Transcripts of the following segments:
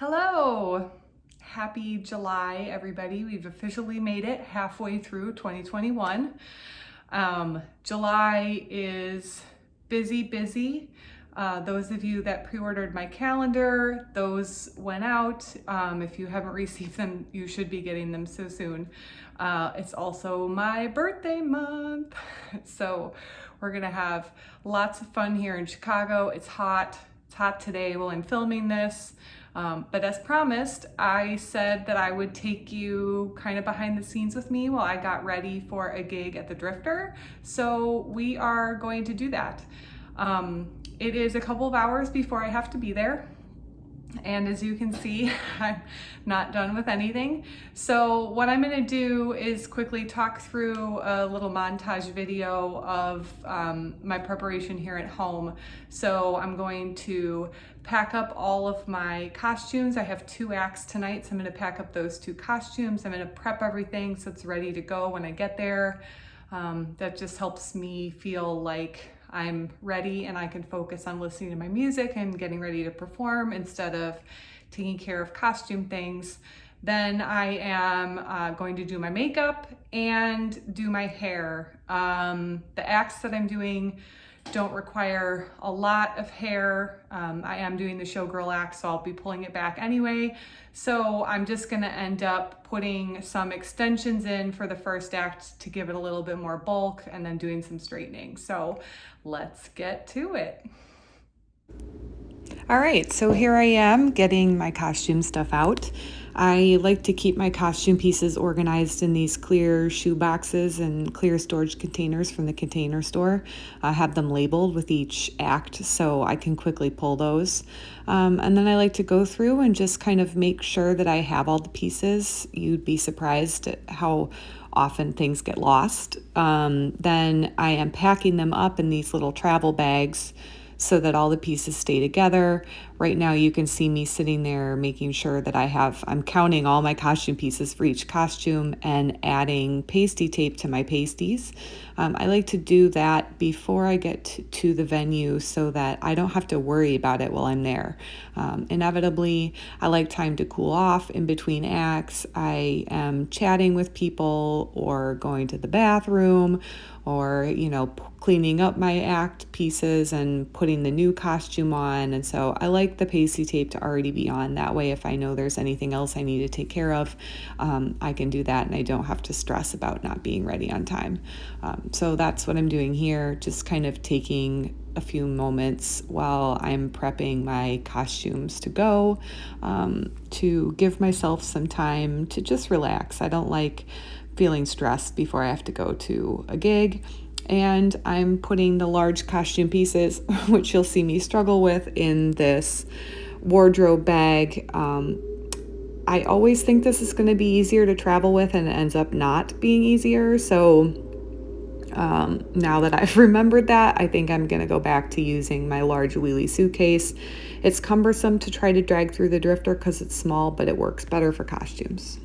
Hello! Happy July, everybody. We've officially made it halfway through 2021. July is busy. Those of you that pre-ordered my calendar, those went out. If you haven't received them, you should be getting them so soon. It's also my birthday month. So we're gonna have lots of fun here in Chicago. It's hot. It's hot today while I'm filming this. But as promised, I said that I would take you kind of behind the scenes with me while I got ready for a gig at the Drifter. So we are going to do that. It is a couple of hours before I have to be there. And as you can see, I'm not done with anything. So what I'm gonna do is quickly talk through a little montage video of my preparation here at home. So I'm going to pack up all of my costumes. I have 2 acts tonight, so I'm gonna pack up those 2 costumes. I'm gonna prep everything so it's ready to go when I get there. That just helps me feel like I'm ready and I can focus on listening to my music and getting ready to perform instead of taking care of costume things. Then I am going to do my makeup and do my hair. The acts that I'm doing don't require a lot of hair. I am doing the showgirl act, so I'll be pulling it back anyway. So I'm just gonna end up putting some extensions in for the first act to give it a little bit more bulk and then doing some straightening. So let's get to it. All right, so here I am getting my costume stuff out. I like to keep my costume pieces organized in these clear shoe boxes and clear storage containers from the Container Store. I have them labeled with each act so I can quickly pull those. And then I like to go through and just kind of make sure that I have all the pieces. You'd be surprised at how often things get lost. Then I am packing them up in these little travel bags so that all the pieces stay together. Right now you can see me sitting there making sure that I'm counting all my costume pieces for each costume and adding pasty tape to my pasties. I like to do that before I get to the venue so that I don't have to worry about it while I'm there. Inevitably, I like time to cool off in between acts. I am chatting with people or going to the bathroom or, cleaning up my act pieces and putting the new costume on. And so I like the pasty tape to already be on. That way, if I know there's anything else I need to take care of, I can do that and I don't have to stress about not being ready on time. So that's what I'm doing here, just kind of taking a few moments while I'm prepping my costumes to go, to give myself some time to just relax. I don't like feeling stressed before I have to go to a gig. And I'm putting the large costume pieces, which you'll see me struggle with, in this wardrobe bag. I always think this is going to be easier to travel with, and it ends up not being easier. So now that I've remembered that, I think I'm going to go back to using my large wheelie suitcase. It's cumbersome to try to drag through the Drifter because it's small, but it works better for costumes.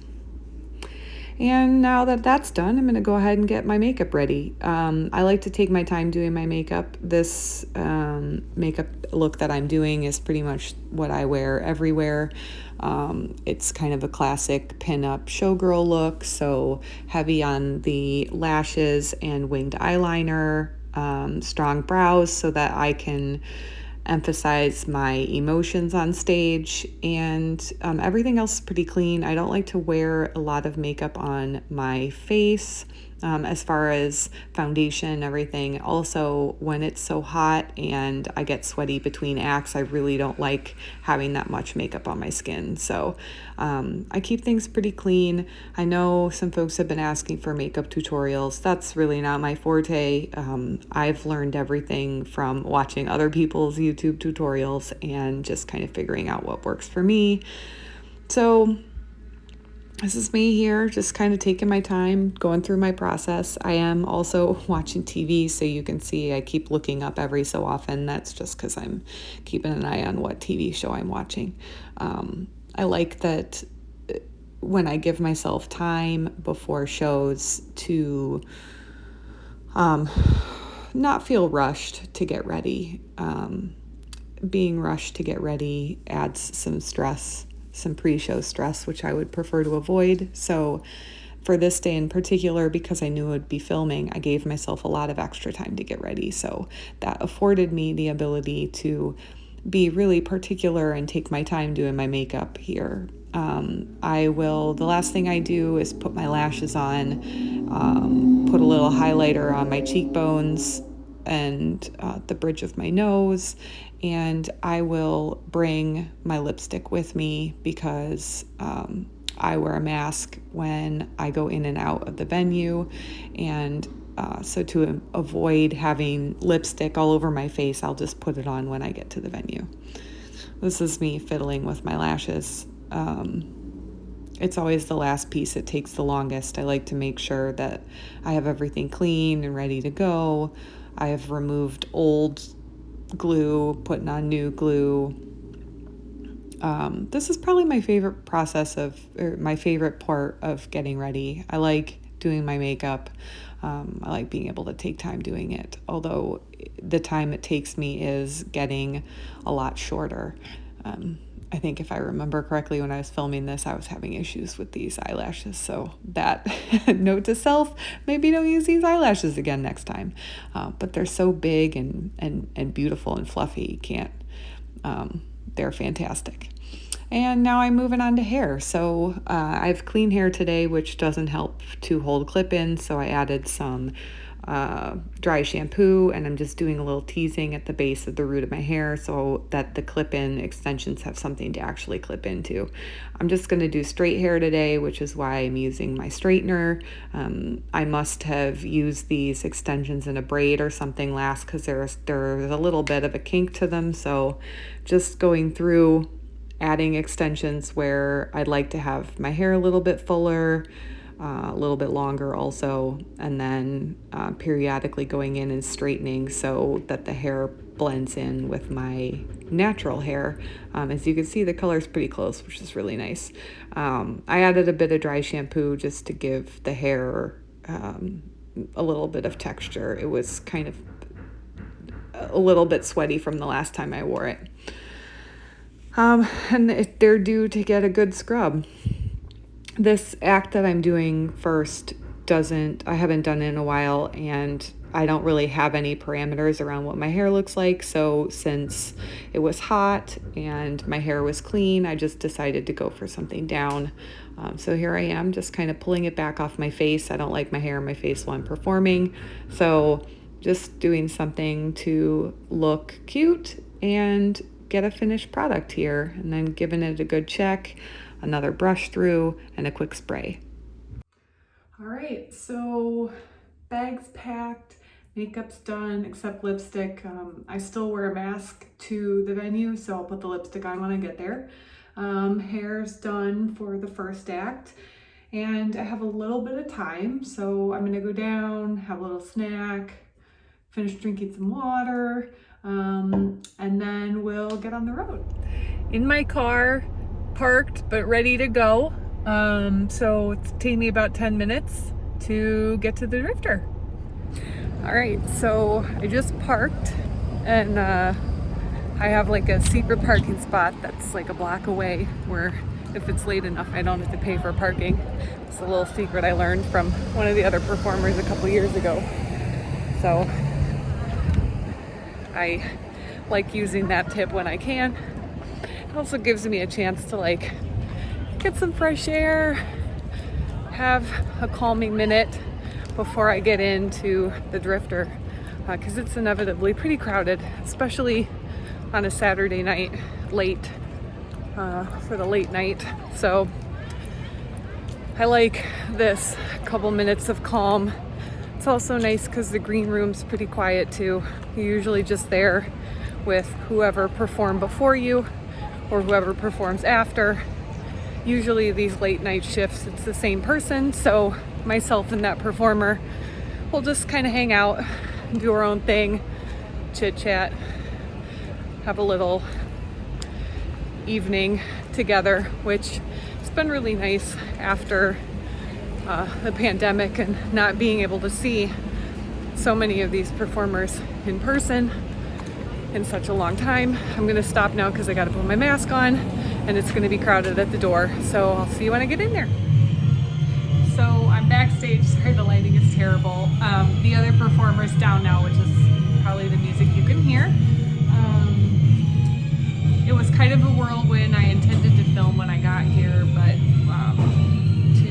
And now that that's done, I'm going to go ahead and get my makeup ready. I like to take my time doing my makeup. This makeup look that I'm doing is pretty much what I wear everywhere. It's kind of a classic pin-up showgirl look, so heavy on the lashes and winged eyeliner, strong brows so that I can emphasize my emotions on stage, and everything else is pretty clean. I don't like to wear a lot of makeup on my face as far as foundation and everything. Also, when it's so hot and I get sweaty between acts, I really don't like having that much makeup on my skin. So I keep things pretty clean. I know some folks have been asking for makeup tutorials. That's really not my forte. I've learned everything from watching other people's YouTube tutorials and just kind of figuring out what works for me. So this is me here, just kind of taking my time, going through my process. I am also watching TV, so you can see I keep looking up every so often. That's just because I'm keeping an eye on what TV show I'm watching. I like that when I give myself time before shows to not feel rushed to get ready. Being rushed to get ready adds some stress. some pre-show stress, which I would prefer to avoid. So for this day in particular, because I knew I would be filming, I gave myself a lot of extra time to get ready. So that afforded me the ability to be really particular and take my time doing my makeup here. The last thing I do is put my lashes on, put a little highlighter on my cheekbones and the bridge of my nose, and I will bring my lipstick with me because I wear a mask when I go in and out of the venue, and so to avoid having lipstick all over my face, I'll just put it on when I get to the venue. This is me fiddling with my lashes. It's always the last piece. It takes the longest. I like to make sure that I have everything clean and ready to go. I have removed old glue, putting on new glue. This is probably my favorite my favorite part of getting ready. I like doing my makeup. I like being able to take time doing it, although the time it takes me is getting a lot shorter. I think if I remember correctly, when I was filming this, I was having issues with these eyelashes. So that note to self, maybe don't use these eyelashes again next time. But they're so big and beautiful and fluffy. You can't, they're fantastic. And now I'm moving on to hair. So I have clean hair today, which doesn't help to hold clip-ins. So I added some dry shampoo, and I'm just doing a little teasing at the base of the root of my hair so that the clip-in extensions have something to actually clip into. I'm just going to do straight hair today, which is why I'm using my straightener. I must have used these extensions in a braid or something last because there's a little bit of a kink to them. So just going through adding extensions where I'd like to have my hair a little bit fuller, a little bit longer also, and then periodically going in and straightening so that the hair blends in with my natural hair. As you can see, the color is pretty close, which is really nice. I added a bit of dry shampoo just to give the hair a little bit of texture. It was kind of a little bit sweaty from the last time I wore it. And they're due to get a good scrub. This act that I'm doing first I haven't done it in a while, and I don't really have any parameters around what my hair looks like. So since it was hot and my hair was clean, I just decided to go for something down. So here I am, just kind of pulling it back off my face. I don't like my hair on my face while I'm performing. So just doing something to look cute and get a finished product here, and then giving it a good check, another brush through, and a quick spray. All right, so bags packed, makeup's done except lipstick. I still wear a mask to the venue, so I'll put the lipstick on when I get there. Hair's done for the first act, and I have a little bit of time, so I'm gonna go down, have a little snack, finish drinking some water, and then we'll get on the road. In my car, parked but ready to go. So it's taking me about 10 minutes to get to the Drifter. All right, so I just parked, and I have like a secret parking spot that's like a block away where if it's late enough I don't have to pay for parking. It's a little secret I learned from one of the other performers a couple years ago. So I like using that tip when I can. It also gives me a chance to like get some fresh air, have a calming minute before I get into the Drifter, because it's inevitably pretty crowded, especially on a Saturday night late, for the late night. So I like this couple minutes of calm. It's also nice because the green room's pretty quiet too. You're usually just there with whoever performed before you or whoever performs after. Usually these late night shifts, it's the same person, so myself and that performer will just kind of hang out, do our own thing, chit chat, have a little evening together, which has been really nice after the pandemic and not being able to see so many of these performers in person in such a long time. I'm gonna stop now because I gotta put my mask on and it's gonna be crowded at the door. So I'll see you when I get in there. So I'm backstage. Sorry, the lighting is terrible. The other performer's down now, which is probably the music you can hear. It was kind of a whirlwind. I intended to film when I got here, but to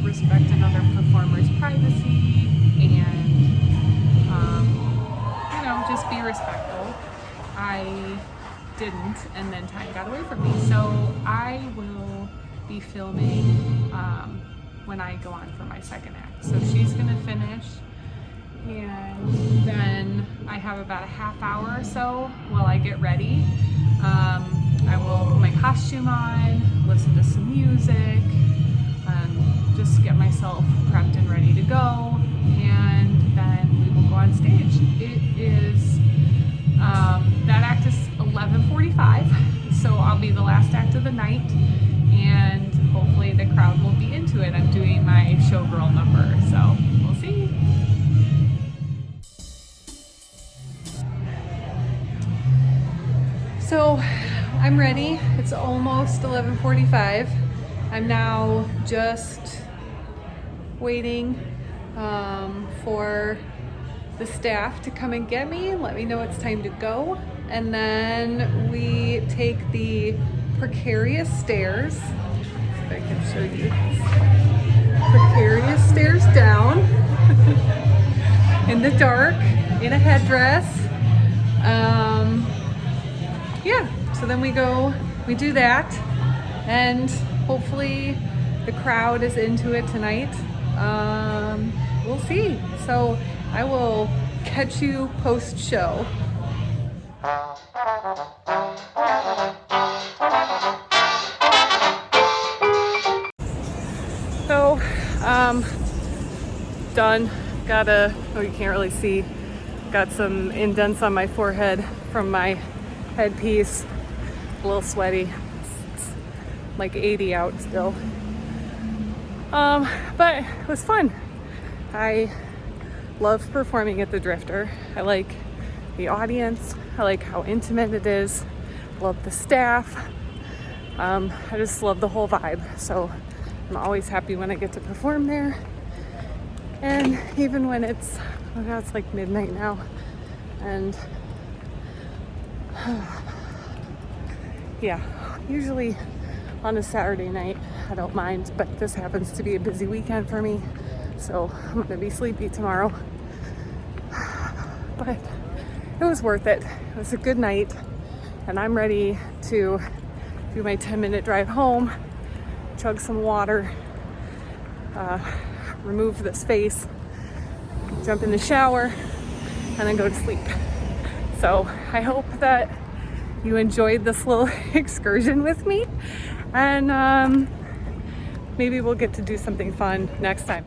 respect another performer's privacy and you know, just be respectful, I didn't, and then time got away from me. So I will be filming when I go on for my second act. So she's gonna finish, and then I have about a half hour or so while I get ready. I will put my costume on, listen to some music, and just get myself prepped and ready to go, and then we will go on stage. It is, that act is 11:45, so I'll be the last act of the night, and hopefully the crowd will be into it. I'm doing my showgirl number, so we'll see. So I'm ready. It's almost 11:45. I'm now just waiting for the staff to come and get me, let me know it's time to go, and then we take the precarious stairs. If I can show you, precarious stairs down in the dark in a headdress. Yeah, so then we do that, and hopefully the crowd is into it tonight. We'll see. So I will catch you post-show. So, done. Oh, you can't really see. Got some indents on my forehead from my headpiece. A little sweaty. It's like 80 out still. But it was fun. I love performing at the Drifter. I like the audience. I like how intimate it is. Love the staff. I just love the whole vibe. So I'm always happy when I get to perform there. And even when it's like midnight now. And yeah, usually on a Saturday night, I don't mind, but this happens to be a busy weekend for me. So I'm gonna be sleepy tomorrow. But it was worth it. It was a good night, and I'm ready to do my 10-minute drive home, chug some water, remove this face, jump in the shower, and then go to sleep. So I hope that you enjoyed this little excursion with me, and maybe we'll get to do something fun next time.